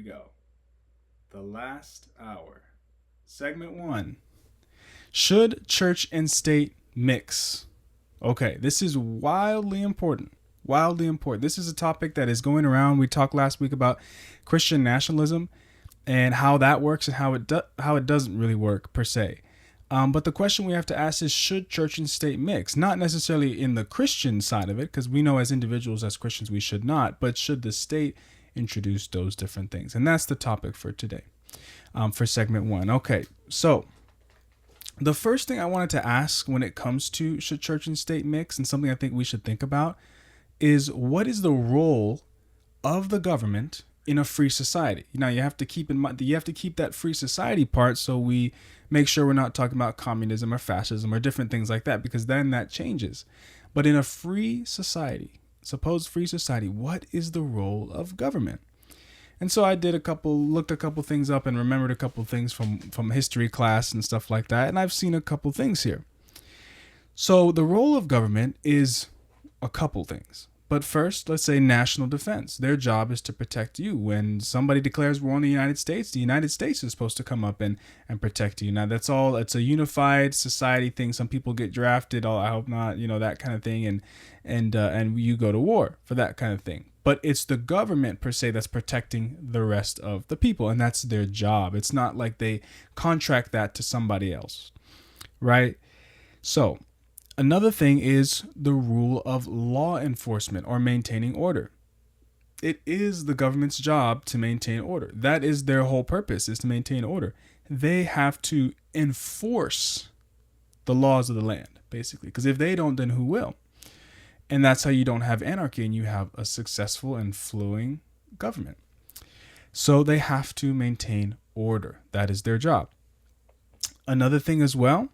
We go. The last hour. Segment one. Should church and state mix? Okay, this is wildly important. Wildly important. This is a topic that is going around. We talked last week about Christian nationalism and how that works and how it doesn't really work per se. But the question we have to ask is, should church and state mix? Not necessarily in the Christian side of it, because we know as individuals, as Christians, we should not. But should the state introduce those different things? And that's the topic for today, for segment one. Okay, so the first thing I wanted to ask when it comes to should church and state mix, and something I think we should think about, is what is the role of the government in a free society? Now you have to keep in mind, you have to keep that free society part, so we make sure we're not talking about communism or fascism or different things like that, because then that changes. But in a free society, supposed free society, what is the role of government? And so I looked a couple things up and remembered a couple things from history class and stuff like that. And I've seen a couple things here. So the role of government is a couple things. But first, let's say national defense. Their job is to protect you. When somebody declares war on the United States is supposed to come up and protect you. Now, that's all. It's a unified society thing. Some people get drafted. Oh, I hope not. That kind of thing. And you go to war for that kind of thing. But it's the government per se that's protecting the rest of the people, and that's their job. It's not like they contract that to somebody else, right? So another thing is the rule of law enforcement or maintaining order. It is the government's job to maintain order. That is their whole purpose, is to maintain order. They have to enforce the laws of the land, basically, because if they don't, then who will? And that's how you don't have anarchy and you have a successful and flowing government. So they have to maintain order. That is their job. Another thing as well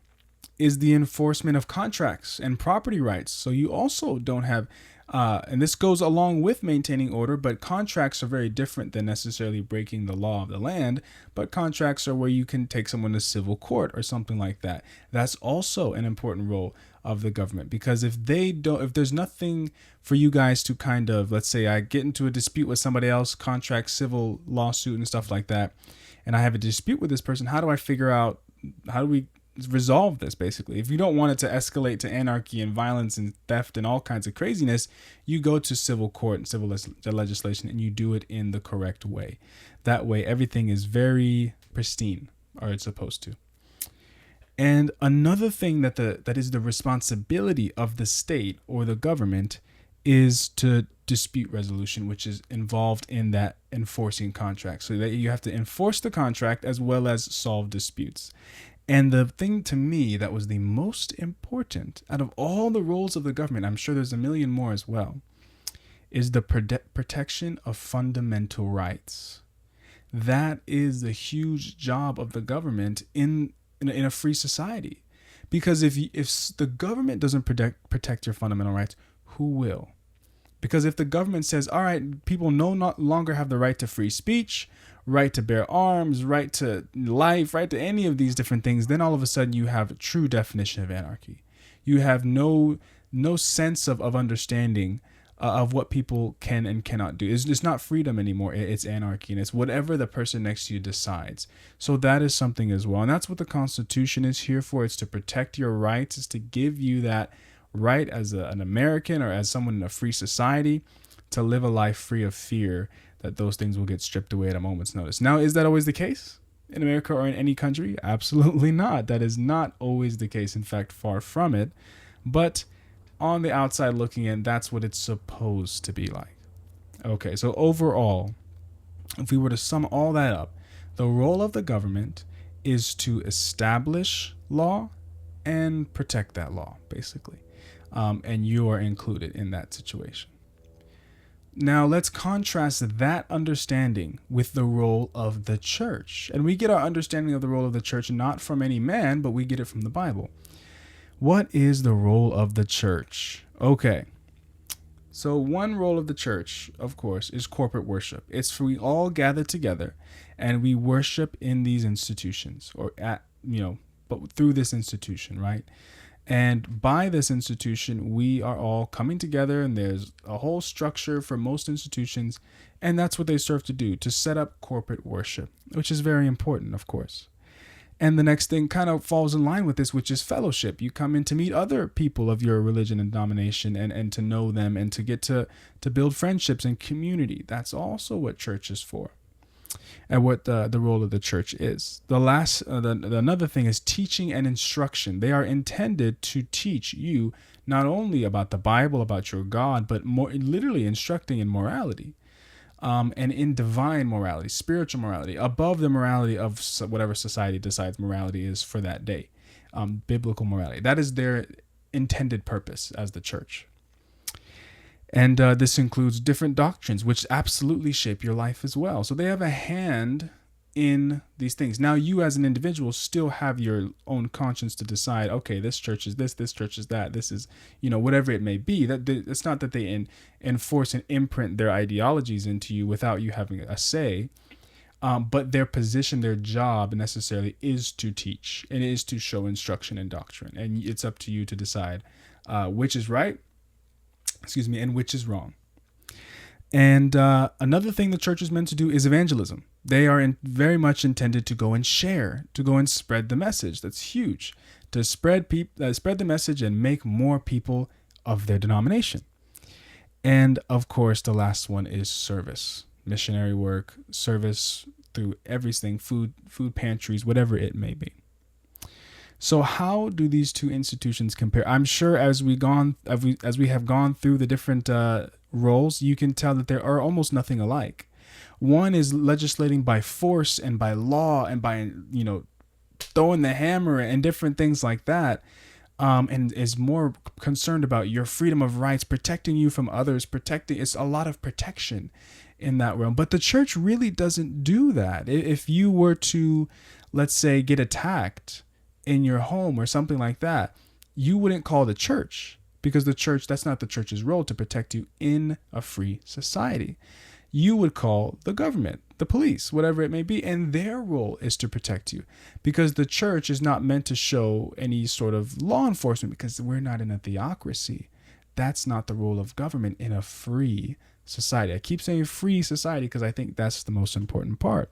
is the enforcement of contracts and property rights. So you also don't have, and this goes along with maintaining order, but contracts are very different than necessarily breaking the law of the land. But contracts are where you can take someone to civil court or something like that. That's also an important role of the government, because if there's nothing for you guys to kind of, let's say I get into a dispute with somebody else, contract, civil lawsuit and stuff like that, and I have a dispute with this person, how do we resolve this? Basically, if you don't want it to escalate to anarchy and violence and theft and all kinds of craziness, you go to civil court and civil legislation and you do it in the correct way. That way everything is very pristine, or it's supposed to. And another thing that is the responsibility of the state or the government is to dispute resolution, which is involved in that enforcing contracts. So that you have to enforce the contract as well as solve disputes. And the thing to me that was the most important out of all the roles of the government, I'm sure there's a million more as well, is the protection of fundamental rights. That is the huge job of the government in a free society. Because if the government doesn't protect your fundamental rights, who will? Because if the government says, all right, people no longer have the right to free speech, right to bear arms, right to life, right to any of these different things, then all of a sudden you have a true definition of anarchy. You have no sense of understanding of what people can and cannot do. It's not freedom anymore. It's anarchy, and it's whatever the person next to you decides. So that is something as well. And that's what the Constitution is here for. It's to protect your rights. It's to give you that right as an American or as someone in a free society to live a life free of fear that those things will get stripped away at a moment's notice. Now, is that always the case in America or in any country? Absolutely not. That is not always the case. In fact, far from it. But on the outside looking in, that's what it's supposed to be like. Okay, so overall, if we were to sum all that up, the role of the government is to establish law and protect that law, basically. And you are included in that situation. Now, let's contrast that understanding with the role of the church. And we get our understanding of the role of the church not from any man, but we get it from the Bible. What is the role of the church? Okay. So one role of the church, of course, is corporate worship. It's for we all gather together and we worship in these institutions but through this institution, right? And by this institution, we are all coming together, and there's a whole structure for most institutions. And that's what they serve to do, to set up corporate worship, which is very important, of course. And the next thing kind of falls in line with this, which is fellowship. You come in to meet other people of your religion and denomination, and to know them, and to get to build friendships and community. That's also what church is for, and what the role of the church is. Another thing is teaching and instruction. They are intended to teach you not only about the Bible, about your God, but more literally instructing in morality. And in divine morality, spiritual morality, above the morality of whatever society decides morality is for that day, biblical morality. That is their intended purpose as the church. And this includes different doctrines, which absolutely shape your life as well. So they have a hand in these things. Now, you as an individual still have your own conscience to decide, okay, this church is this church is that, this is, whatever it may be. It's not that they enforce and imprint their ideologies into you without you having a say, but their position, their job necessarily is to teach, and it is to show instruction and doctrine. And it's up to you to decide which is right, and which is wrong. And another thing the church is meant to do is evangelism. They are very much intended to go and share, to go and spread the message. That's huge. To spread the message and make more people of their denomination. And of course, the last one is service, missionary work, service through everything, food pantries, whatever it may be. So how do these two institutions compare? I'm sure as we have gone through the different roles, you can tell that they are almost nothing alike. One is legislating by force and by law and by, throwing the hammer and different things like that, and is more concerned about your freedom of rights, protecting you from others, it's a lot of protection in that realm. But the church really doesn't do that. If you were to, let's say, get attacked in your home or something like that, you wouldn't call the church, because that's not the church's role to protect you in a free society. You would call the government, the police, whatever it may be, and their role is to protect you, because the church is not meant to show any sort of law enforcement, because we're not in a theocracy. That's not the role of government in a free society. I keep saying free society because I think that's the most important part.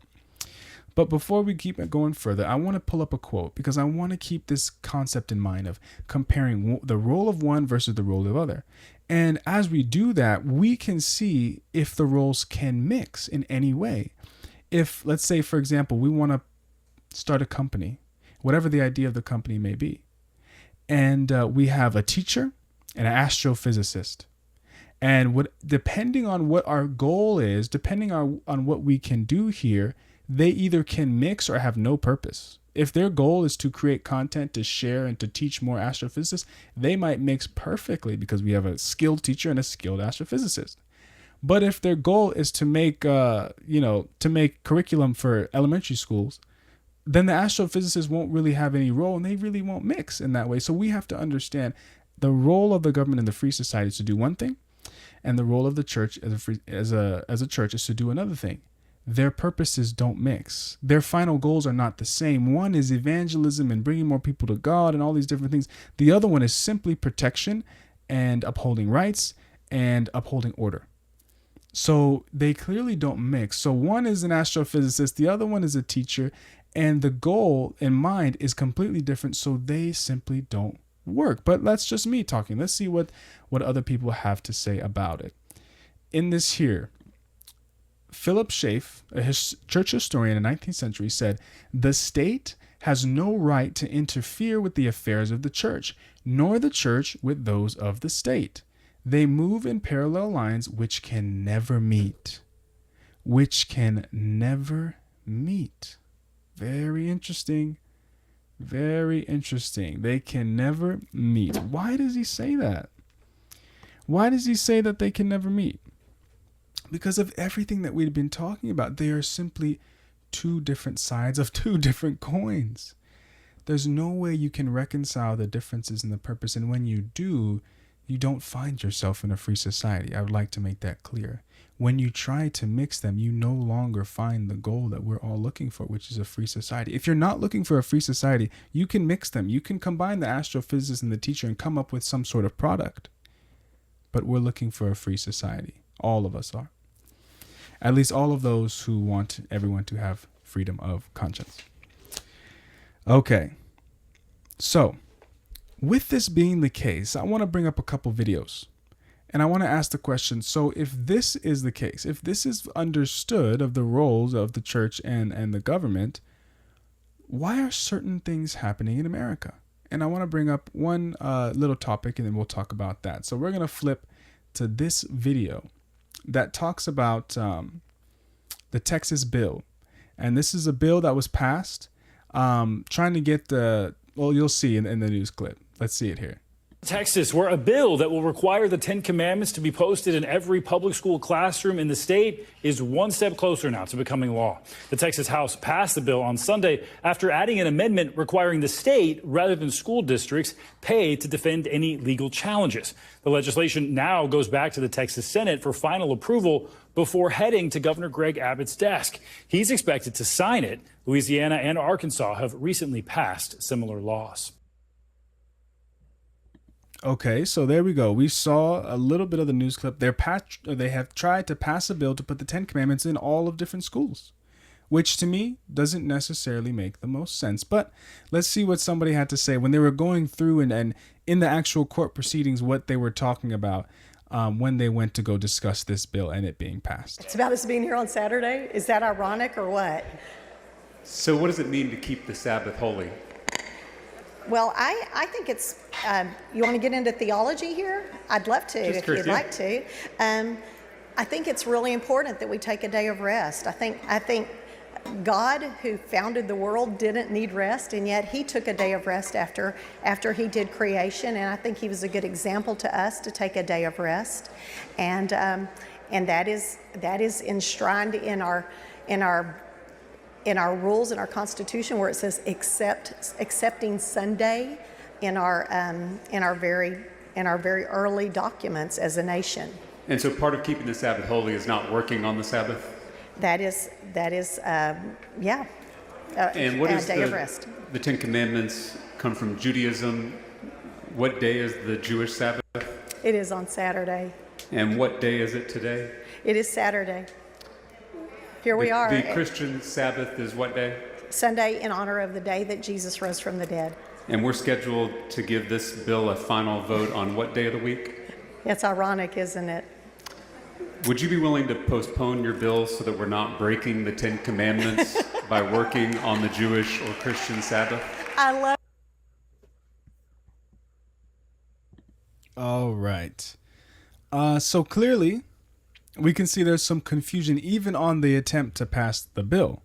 But before we keep it going further, I want to pull up a quote, because I want to keep this concept in mind of comparing the role of one versus the role of other. And as we do that, we can see if the roles can mix in any way. If, let's say, for example, we want to start a company, whatever the idea of the company may be, and we have a teacher and an astrophysicist. And depending on what our goal is, depending on what we can do here, they either can mix or have no purpose. If their goal is to create content to share and to teach more astrophysicists, they might mix perfectly because we have a skilled teacher and a skilled astrophysicist. But if their goal is to make, to make curriculum for elementary schools, then the astrophysicists won't really have any role, and they really won't mix in that way. So we have to understand the role of the government in the free society is to do one thing, and the role of the church as a church is to do another thing. Their purposes don't mix. Their final goals are not the same. One is evangelism and bringing more people to God and all these different things. The other one is simply protection and upholding rights and upholding order. So they clearly don't mix. So one is an astrophysicist, the other one is a teacher, and the goal in mind is completely different. So they simply don't work. But that's just me talking. Let's see what other people have to say about it. In this here, Philip Schaff, a church historian in the 19th century, said, "The state has no right to interfere with the affairs of the church, nor the church with those of the state. They move in parallel lines which can never meet." Which can never meet. Very interesting. Very interesting. They can never meet. Why does he say that? Why does he say that they can never meet? Because of everything that we've been talking about. They are simply two different sides of two different coins. There's no way you can reconcile the differences in the purpose. And when you do, you don't find yourself in a free society. I would like to make that clear. When you try to mix them, you no longer find the goal that we're all looking for, which is a free society. If you're not looking for a free society, you can mix them. You can combine the astrophysicist and the teacher and come up with some sort of product. But we're looking for a free society. All of us are. At least all of those who want everyone to have freedom of conscience. Okay. So, with this being the case, I want to bring up a couple videos. And I want to ask the question, so if this is the case, if this is understood of the roles of the church and the government, why are certain things happening in America? And I want to bring up one little topic, and then we'll talk about that. So we're going to flip to this video that talks about the Texas bill. And this is a bill that was passed trying to get you'll see in the news clip. Let's see it here. Texas, where a bill that will require the 10 Commandments to be posted in every public school classroom in the state is one step closer now to becoming law. The Texas House passed the bill on Sunday after adding an amendment requiring the state, rather than school districts, pay to defend any legal challenges. The legislation now goes back to the Texas Senate for final approval before heading to Governor Greg Abbott's desk. He's expected to sign it. Louisiana and Arkansas have recently passed similar laws. Okay, so there we go. We saw a little bit of the news clip. They have tried to pass a bill to put the 10 Commandments in all of different schools, which to me doesn't necessarily make the most sense. But let's see what somebody had to say when they were going through and in the actual court proceedings, what they were talking about when they went to go discuss this bill and it being passed. It's about us being here on Saturday. Is that ironic or what? So what does it mean to keep the Sabbath holy? Well, I think it's, you want to get into theology here? I'd love to, if you'd like to. I think it's really important that we take a day of rest. I think God, who founded the world, didn't need rest, and yet he took a day of rest after he did creation, and I think he was a good example to us to take a day of rest. And that is enshrined in our rules, in our Constitution, where it says accepting Sunday in our very early documents as a nation. And so part of keeping the Sabbath holy is not working on the Sabbath? That is yeah. And what is a day of rest. The 10 Commandments come from Judaism. What day is the Jewish Sabbath? It is on Saturday. And what day is it today? It is Saturday. Here we are. The Christian Sabbath is what day? Sunday, in honor of the day that Jesus rose from the dead. And we're scheduled to give this bill a final vote on what day of the week? It's ironic, isn't it? Would you be willing to postpone your bill so that we're not breaking the 10 Commandments by working on the Jewish or Christian Sabbath? I love. All right. So clearly, we can see there's some confusion even on the attempt to pass the bill.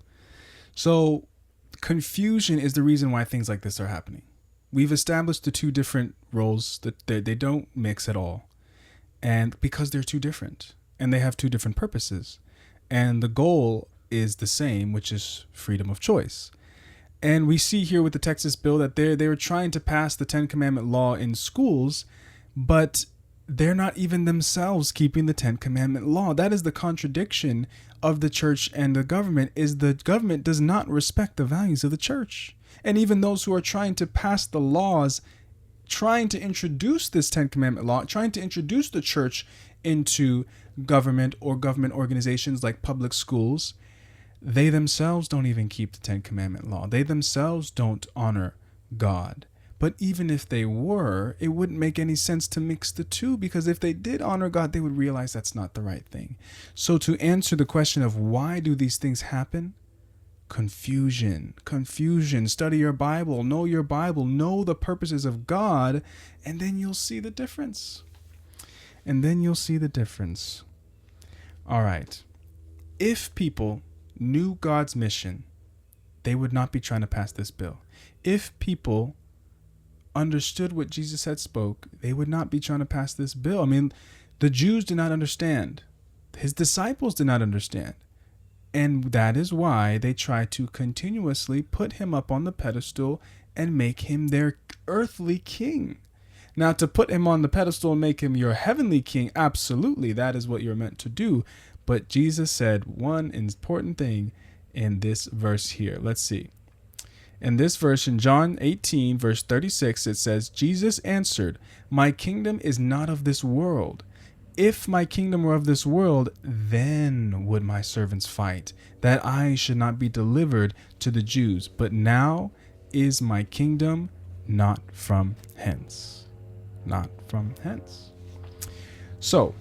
So confusion is the reason why things like this are happening. We've established the two different roles that they don't mix at all. And because they're two different and they have two different purposes. And the goal is the same, which is freedom of choice. And we see here with the Texas bill that they were trying to pass the 10 Commandment law in schools, but they're not even themselves keeping the 10 Commandment law. That is the contradiction of the church and the government, is the government does not respect the values of the church. And even those who are trying to pass the laws, trying to introduce this 10 Commandment law, trying to introduce the church into government or government organizations like public schools, they themselves don't even keep the 10 Commandment law. They themselves don't honor God. But even if they were, it wouldn't make any sense to mix the two, because if they did honor God, they would realize that's not the right thing. So to answer the question of why do these things happen? Confusion. Study your Bible, know the purposes of God, and then you'll see the difference. All right. If people knew God's mission, they would not be trying to pass this bill. If people understood what Jesus had spoke, they would not be trying to pass this bill. I mean, the Jews did not understand. His disciples did not understand. And that is why they try to continuously put him up on the pedestal and make him their earthly king. Now, to put him on the pedestal and make him your heavenly king, absolutely, that is what you're meant to do. But Jesus said one important thing in this verse here. Let's see. In this verse, in John 18, verse 36, it says, Jesus answered, my kingdom is not of this world. If my kingdom were of this world, then would my servants fight, that I should not be delivered to the Jews. But now is my kingdom not from hence. Not from hence. So,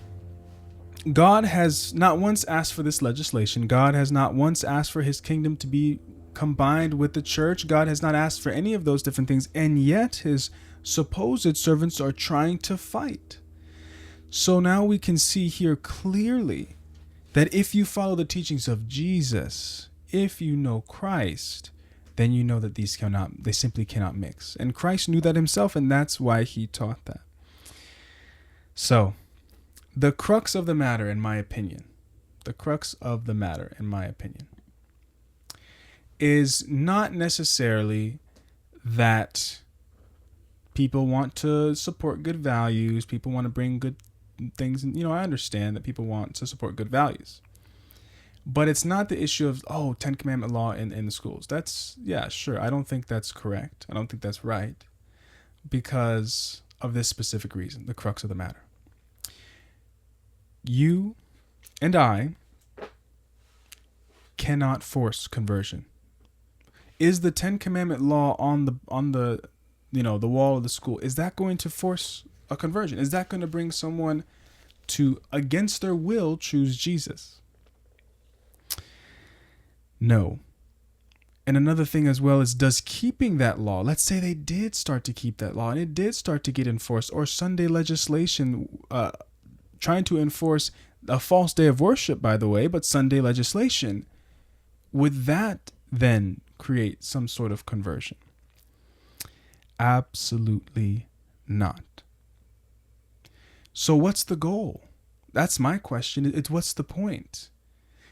God has not once asked for this legislation. God has not once asked for his kingdom to be combined with the church. God has not asked for any of those different things. And yet his supposed servants are trying to fight. So now we can see here clearly that if you follow the teachings of Jesus, if you know Christ, then you know that they simply cannot mix. And Christ knew that himself, and that's why he taught that. So, the crux of the matter, in my opinion, is not necessarily that people want to support good values, people want to bring good things, and I understand that people want to support good values. But it's not the issue of, Ten Commandment law in the schools. That's, yeah, sure. I don't think that's correct. I don't think that's right because of this specific reason, the crux of the matter. You and I cannot force conversion. Is the Ten Commandment law on the the wall of the school, is that going to force a conversion? Is that going to bring someone to, against their will, choose Jesus? No. And another thing as well is, does keeping that law, let's say they did start to keep that law and it did start to get enforced, or Sunday legislation trying to enforce a false day of worship, by the way, but Sunday legislation, would that then create some sort of conversion? Absolutely not. So what's the goal? That's my question. It's what's the point?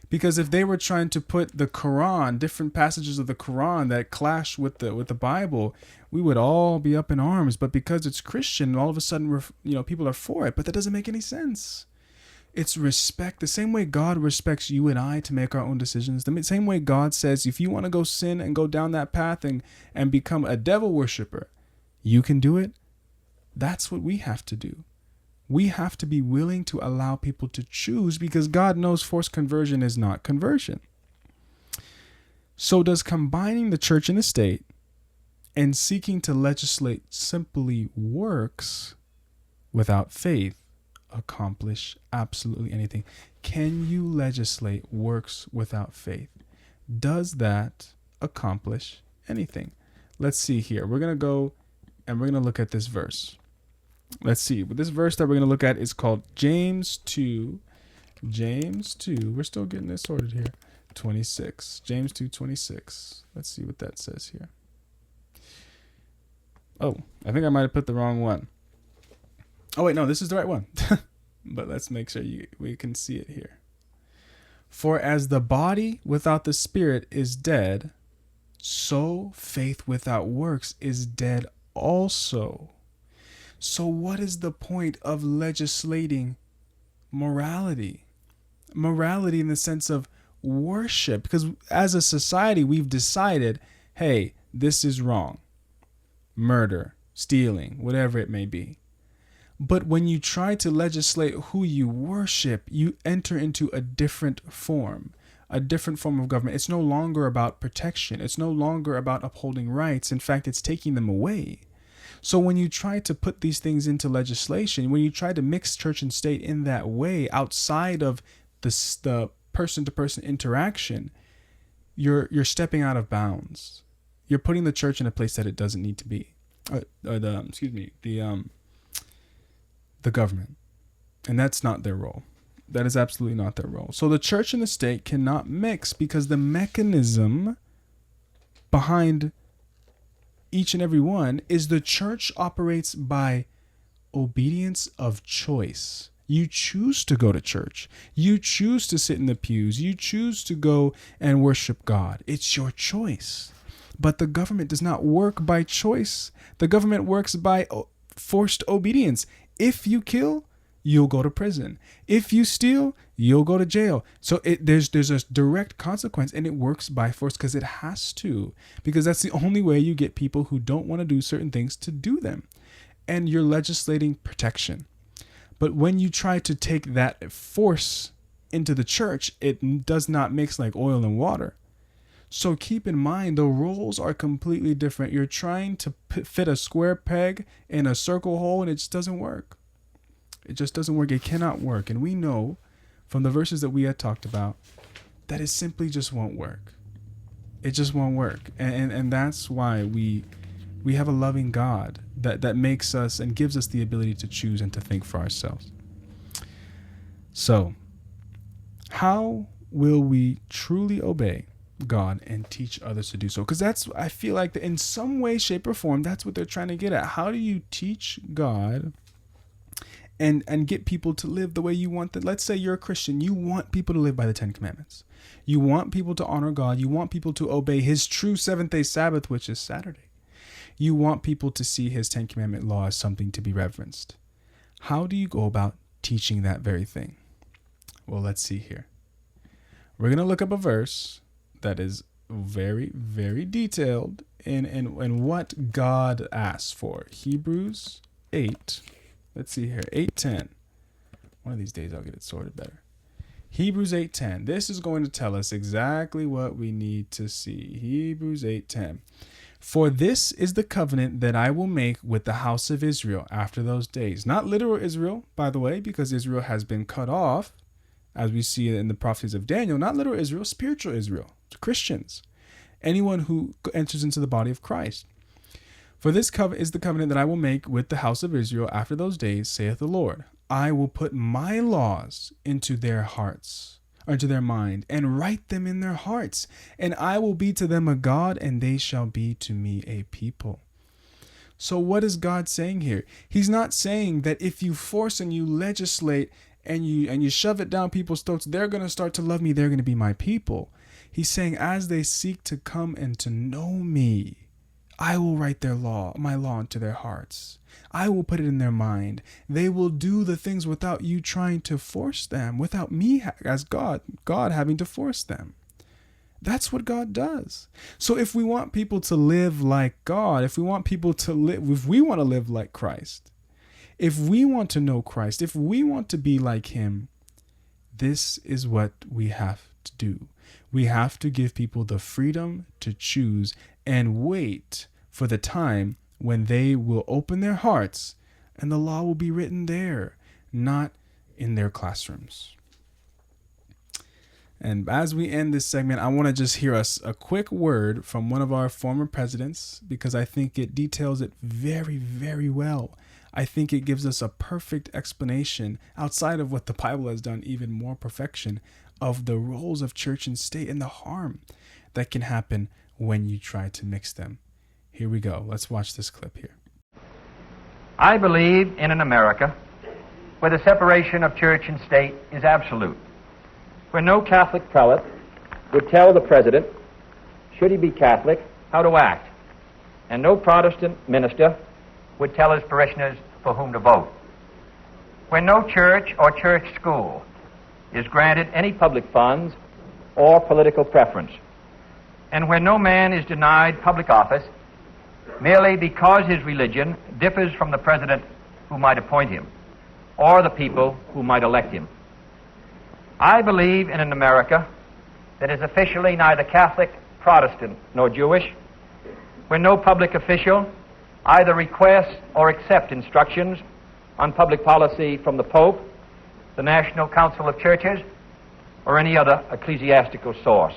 Because if they were trying to put the Quran, different passages of the Quran that clash with the Bible, we would all be up in arms. But because it's Christian, all of a sudden people are for it. But that doesn't make any sense. It's respect. The same way God respects you and I to make our own decisions. The same way God says, if you want to go sin and go down that path and become a devil worshiper, you can do it. That's what we have to do. We have to be willing to allow people to choose, because God knows forced conversion is not conversion. So does combining the church and the state and seeking to legislate simply works without faith accomplish absolutely anything? Can you legislate works without faith? Does that accomplish anything? Let's see here. We're going to go and we're going to look at this verse. Let's see. This verse that we're going to look at is called James 2. James 2. We're still getting this sorted here. 26. James 2:26. Let's see what that says here. Oh, I think I might have put the wrong one. Oh, wait, no, this is the right one. But let's make sure we can see it here. For as the body without the spirit is dead, so faith without works is dead also. So what is the point of legislating morality? Morality in the sense of worship. Because as a society, we've decided, hey, this is wrong. Murder, stealing, whatever it may be. But when you try to legislate who you worship, you enter into a different form of government. It's no longer about protection. It's no longer about upholding rights. In fact, it's taking them away. So when you try to put these things into legislation, when you try to mix church and state in that way, outside of the person-to-person interaction, you're stepping out of bounds. You're putting the church in a place that it doesn't need to be. The government. And that's not their role. That is absolutely not their role. So the church and the state cannot mix, because the mechanism behind each and every one is the church operates by obedience of choice. You choose to go to church. You choose to sit in the pews. You choose to go and worship God. It's your choice. But the government does not work by choice. The government works by forced obedience. If you kill, you'll go to prison. If you steal, you'll go to jail. So there's a direct consequence, and it works by force because it has to, because that's the only way you get people who don't want to do certain things to do them. And you're legislating protection. But when you try to take that force into the church, it does not mix like oil and water. So keep in mind, the roles are completely different. You're trying to fit a square peg in a circle hole, and it just doesn't work. It just doesn't work. It cannot work. And we know from the verses that we had talked about that it simply just won't work. It just won't work. And that's why we have a loving God that makes us and gives us the ability to choose and to think for ourselves. So, how will we truly obey God and teach others to do so? Because I feel like that in some way, shape, or form, that's what they're trying to get at. How do you teach God and get people to live the way you want them? Let's say you're a Christian. You want people to live by the 10 Commandments. You want people to honor God. You want people to obey his true seventh-day Sabbath, which is Saturday. You want people to see his 10 Commandment law as something to be reverenced. How do you go about teaching that very thing? Well, let's see here. We're going to look up a verse that is very, very detailed in what God asks for. Hebrews 8. Let's see here. 8:10. One of these days I'll get it sorted better. Hebrews 8:10. This is going to tell us exactly what we need to see. Hebrews 8:10. For this is the covenant that I will make with the house of Israel after those days. Not literal Israel, by the way, because Israel has been cut off, as we see in the prophecies of Daniel. Not literal Israel, spiritual Israel, Christians. Anyone who enters into the body of Christ. For this is the covenant that I will make with the house of Israel after those days, saith the Lord. I will put my laws into their hearts, or into their mind, and write them in their hearts. And I will be to them a God, and they shall be to me a people. So what is God saying here? He's not saying that if you force and you legislate and you shove it down people's throats, they're going to start to love me, they're going to be my people. He's saying as they seek to come and to know me, I will write my law into their hearts. I will put it in their mind. They will do the things without you trying to force them, without me as God having to force them. That's what God does. So if we want people to live like God, if we want to live like Christ, if we want to know Christ, if we want to be like him, this is what we have to do. We have to give people the freedom to choose and wait for the time when they will open their hearts and the law will be written there, not in their classrooms. And as we end this segment, I want to just hear a quick word from one of our former presidents, because I think it details it very, very well. I think it gives us a perfect explanation, outside of what the Bible has done, even more perfection, of the roles of church and state and the harm that can happen when you try to mix them. Here we go. Let's watch this clip here. I believe in an America where the separation of church and state is absolute, where no Catholic prelate would tell the president, should he be Catholic, how to act, and no Protestant minister would tell his parishioners for whom to vote, where no church or church school is granted any public funds or political preference, and where no man is denied public office merely because his religion differs from the president who might appoint him or the people who might elect him. I believe in an America that is officially neither Catholic, Protestant, nor Jewish, where no public official either requests or accepts instructions on public policy from the Pope, the National Council of Churches, or any other ecclesiastical source,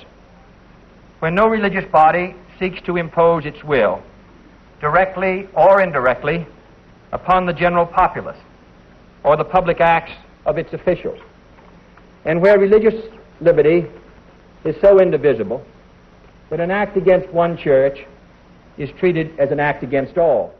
where no religious body seeks to impose its will, directly or indirectly, upon the general populace or the public acts of its officials, and where religious liberty is so indivisible that an act against one church is treated as an act against all.